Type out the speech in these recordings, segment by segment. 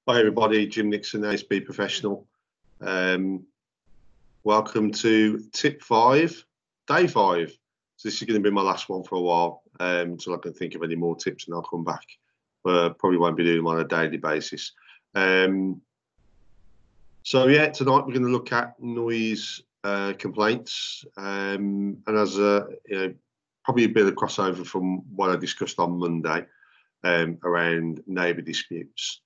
Hi everybody, Jim Nixon, ASB professional. Welcome to tip 5, day 5. So this is going to be my last one for a while until I can think of any more tips, and I'll come back. Probably won't be doing them on a daily basis. So yeah, tonight we're going to look at noise complaints, and as probably a bit of crossover from what I discussed on Monday around neighbour disputes.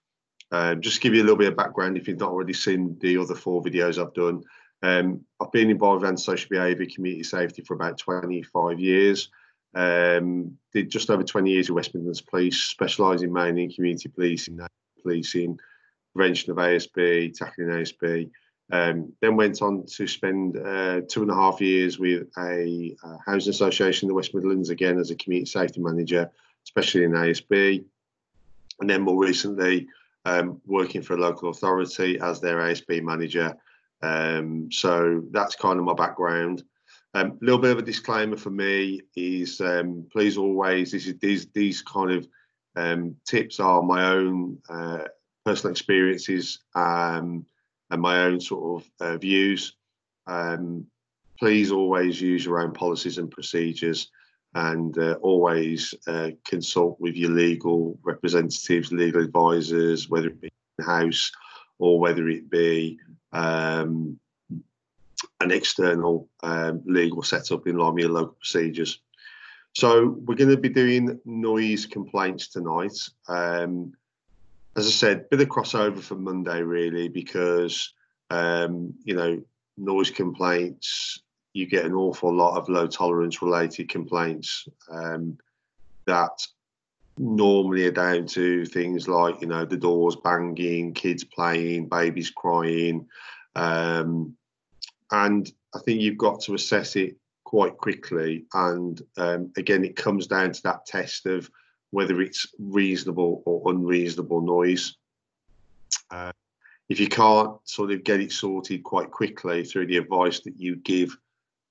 Just to give you a little bit of background, if you've not already seen the other 4 videos I've done, I've been involved in social behaviour, community safety for about 25 years. Did just over 20 years with West Midlands Police, specialising mainly in community policing, prevention of ASB, tackling ASB. Then went on to spend 2.5 years with a housing association in the West Midlands, again as a community safety manager, especially in ASB. And then more recently, working for a local authority as their ASB manager. So that's kind of my background. A little bit of a disclaimer for me is please always, these kind of tips are my own personal experiences and my own sort of views. Please always use your own policies and procedures, and always consult with your legal representatives, legal advisors, whether it be in-house or whether it be an external legal setup in line with your local procedures. So we're going to be doing noise complaints tonight. As I said, bit of crossover from Monday really, because noise complaints, you get an awful lot of low tolerance related complaints that normally are down to things like, the doors banging, kids playing, babies crying. And I think you've got to assess it quite quickly. And again, it comes down to that test of whether it's reasonable or unreasonable noise. If you can't sort of get it sorted quite quickly through the advice that you give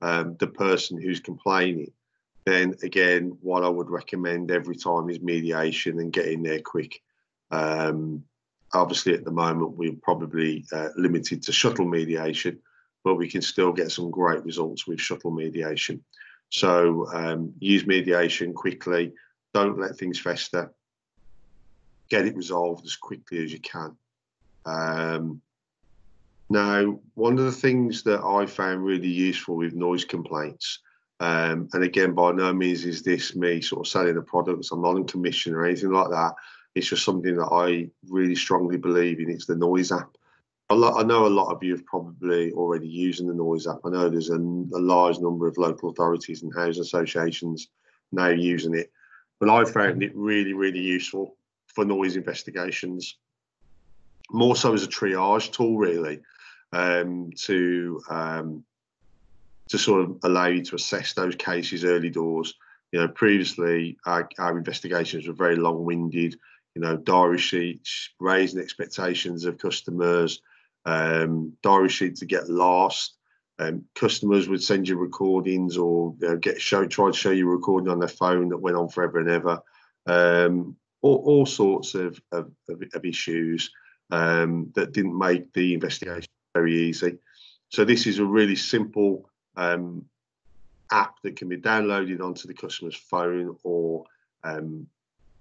the person who's complaining, then again, what I would recommend every time is mediation and getting there quick. Obviously, at the moment, we're probably limited to shuttle mediation, but we can still get some great results with shuttle mediation. So use mediation quickly. Don't let things fester. Get it resolved as quickly as you can. Now, one of the things that I found really useful with noise complaints, and again, by no means is this me sort of selling a product, I'm not on commission or anything like that. It's just something that I really strongly believe in. It's the Noise app. I know a lot of you have probably already using the Noise app. I know there's a large number of local authorities and housing associations now using it, but I found it really, really useful for noise investigations, more so as a triage tool, really. To sort of allow you to assess those cases early doors. Previously our investigations were very long-winded, diary sheets, raising expectations of customers, diary sheets to get lost. Customers would send you recordings or try to show you a recording on their phone that went on forever and ever. All sorts of issues that didn't make the investigation very easy. So this is a really simple app that can be downloaded onto the customer's phone or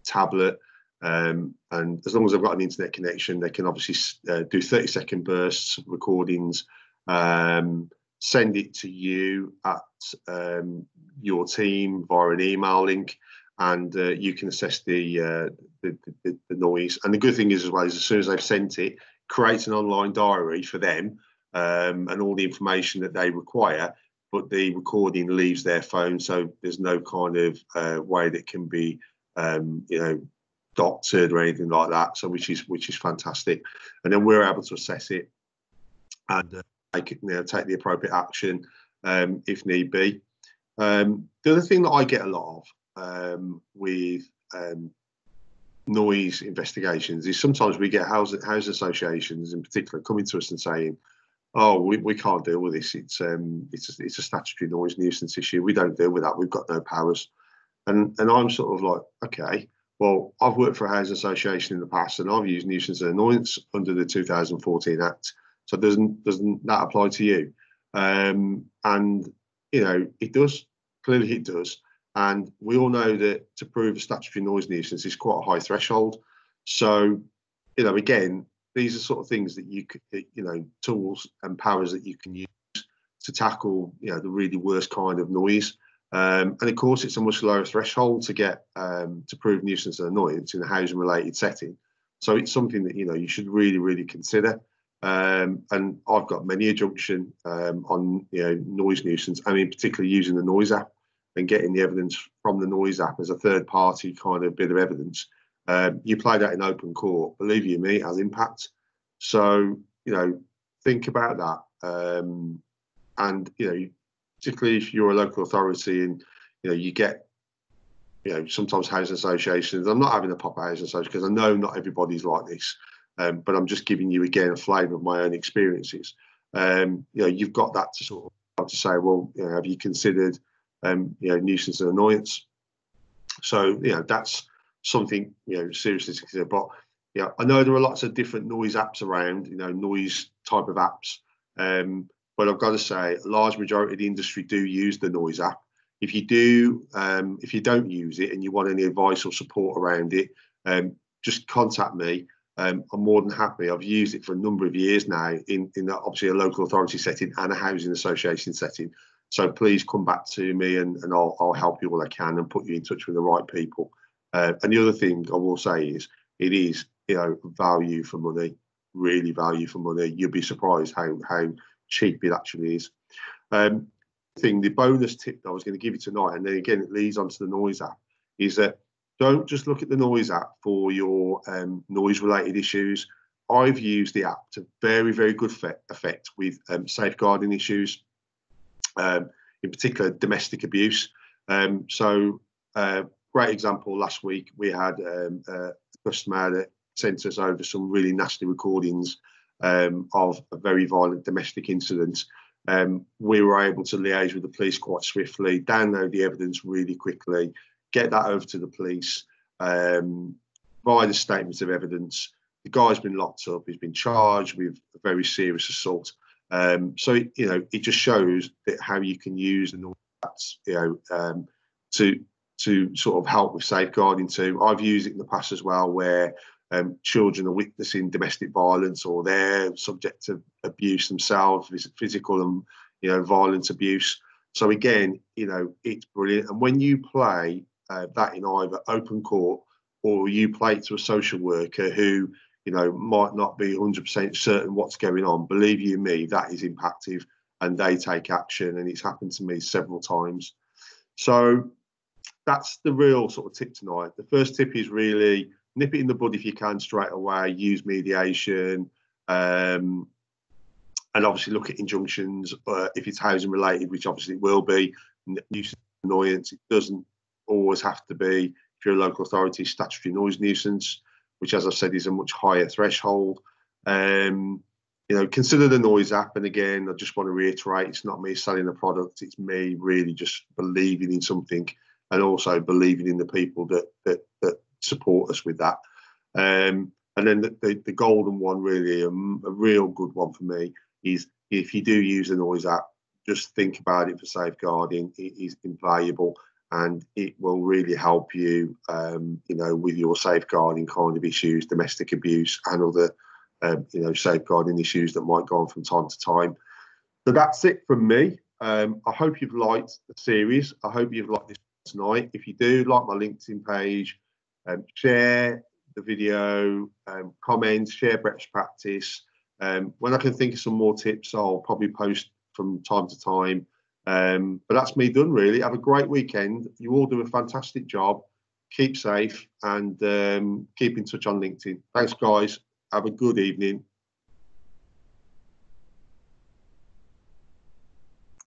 tablet, and as long as they've got an internet connection, they can obviously do 30-second bursts recordings, send it to you at your team via an email link, and you can assess the noise. And the good thing is, as well, is as soon as they've sent it, creates an online diary for them and all the information that they require, but the recording leaves their phone, so there's no kind of way that can be doctored or anything like that. So which is fantastic. And then we're able to assess it and take the appropriate action if need be. The other thing that I get a lot of with noise investigations is sometimes we get housing associations in particular coming to us and saying, oh, we can't deal with this. It's a statutory noise nuisance issue. We don't deal with that. We've got no powers. And I'm sort of like, okay, Well, I've worked for a housing association in the past, and I've used nuisance and annoyance under the 2014 Act. So doesn't that apply to you? And it does. Clearly, it does. And we all know that to prove a statutory noise nuisance is quite a high threshold. So, again, these are sort of things that you could, tools and powers that you can use to tackle, the really worst kind of noise. And of course, it's a much lower threshold to get to prove nuisance and annoyance in a housing-related setting. So it's something that you should really, really consider. And I've got many a junction on noise nuisance. I mean, particularly using the noise app and getting the evidence from the noise app as a third-party kind of bit of evidence. You play that in open court. Believe you me, it has impact. So think about that. And particularly if you're a local authority and you get sometimes housing associations. I'm not having a pop at housing association because I know not everybody's like this, but I'm just giving you again a flavour of my own experiences. You've got that to sort of to say, well, have you considered nuisance and annoyance? So that's something seriously to consider. But I know there are lots of different noise apps around, noise type of apps. But I've got to say, a large majority of the industry do use the noise app. If you don't use it and you want any advice or support around it, just contact me. I'm more than happy. I've used it for a number of years now in obviously a local authority setting and a housing association setting. So please come back to me and I'll help you all I can and put you in touch with the right people. And the other thing I will say is it is value for money, really value for money. You'll be surprised how cheap it actually is. The bonus tip that I was going to give you tonight, and then again it leads onto the noise app, is that don't just look at the noise app for your noise related issues. I've used the app to very, very good effect with safeguarding issues, in particular domestic abuse. Great example, last week we had a customer that sent us over some really nasty recordings of a very violent domestic incident. We were able to liaise with the police quite swiftly, download the evidence really quickly, get that over to the police via the statements of evidence. The guy's been locked up, he's been charged with a very serious assault. So it just shows that how you can use the noise to sort of help with safeguarding too. I've used it in the past as well, where children are witnessing domestic violence or they're subject to abuse themselves, physical and violent abuse. So again, it's brilliant. And when you play that in either open court or you play it to a social worker who might not be 100% certain what's going on, believe you me, that is impactful and they take action. And it's happened to me several times. So that's the real sort of tip tonight. The first tip is really nip it in the bud if you can straight away, use mediation, and obviously look at injunctions if it's housing related, which obviously it will be. Nuisance annoyance, it doesn't always have to be, if you're a local authority, statutory noise nuisance, which as I said is a much higher threshold. Consider the noise app. And again, I just want to reiterate, it's not me selling a product, it's me really just believing in something and also believing in the people that support us with that. And then the golden one, really, a real good one for me, is if you do use the noise app, just think about it for safeguarding. It is invaluable and it will really help you, with your safeguarding kind of issues, domestic abuse and other, safeguarding issues that might go on from time to time. So that's it from me. I hope you've liked the series. I hope you've liked this tonight. If you do, like my LinkedIn page, share the video, comment, share best practice. When I can think of some more tips, I'll probably post from time to time. But that's me done, really. Have a great weekend. You all do a fantastic job. Keep safe and keep in touch on LinkedIn. Thanks, guys. Have a good evening.